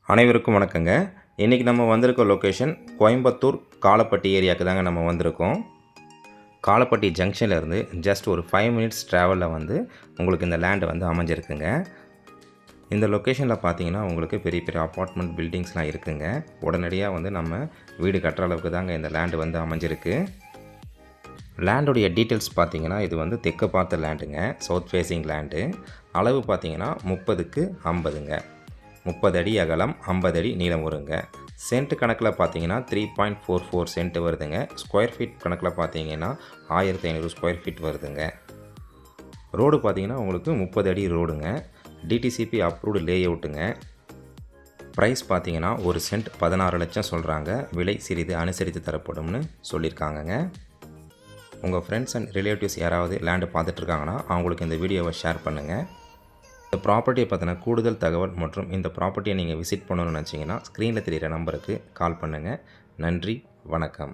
அனைவருக்கும் வணக்கங்க. இன்றைக்கி நம்ம வந்திருக்க லொக்கேஷன் கோயம்புத்தூர் காலப்பட்டி ஏரியாவுக்கு தாங்க நம்ம வந்திருக்கோம். காலப்பட்டி ஜங்ஷன்லேருந்து ஜஸ்ட் ஒரு 5 மினிட்ஸ் ட்ராவலில் வந்து உங்களுக்கு இந்த லேண்டு வந்து அமைஞ்சிருக்குங்க. இந்த லொக்கேஷனில் பார்த்தீங்கன்னா உங்களுக்கு பெரிய பெரிய அப்பார்ட்மெண்ட் பில்டிங்ஸ்லாம் இருக்குங்க. உடனடியாக வந்து நம்ம வீடு கட்டுற அளவுக்கு தாங்க இந்த லேண்டு வந்து அமைஞ்சிருக்கு. லேண்டுடைய டீட்டெயில்ஸ் பார்த்தீங்கன்னா இது வந்து தெற்கு பார்த்த லேண்டுங்க, சவுத் ஃபேஸிங் லேண்டு. அளவு பார்த்தீங்கன்னா 30க்கு 50ங்க. 30 அடி அகலம், 50 அடி நீளம் வருங்க. சென்ட் கணக்கில் பார்த்தீங்கன்னா 3.44 சென்ட் வருதுங்க. ஸ்கொயர் ஃபீட் கணக்கில் பார்த்தீங்கன்னா 1500 ஸ்கொயர் ஃபீட் வருதுங்க. ரோடு பார்த்தீங்கன்னா உங்களுக்கு 30 அடி ரோடுங்க. டிடிசிபி அப்ரூவ்டு லே அவுட்டுங்க. ப்ரைஸ் பார்த்தீங்கன்னா ஒரு சென்ட் 16 லட்சம் சொல்கிறாங்க. விலை சிறிது அனுசரித்து தரப்படும்னு சொல்லியிருக்காங்கங்க. உங்கள் ஃப்ரெண்ட்ஸ் அண்ட் ரிலேட்டிவ்ஸ் யாராவது லேண்டு பார்த்துட்ருக்காங்கன்னா அவங்களுக்கு இந்த வீடியோவை ஷேர் பண்ணுங்கள். இந்த ப்ராப்பர்ட்டியை பற்றின கூடுதல் தகவல் மற்றும் இந்த ப்ராப்பர்ட்டியை நீங்கள் விசிட் பண்ணணும்னு நினச்சிங்கன்னா ஸ்க்ரீனில் தெரிகிற நம்பருக்கு கால் பண்ணுங்கள். நன்றி, வணக்கம்.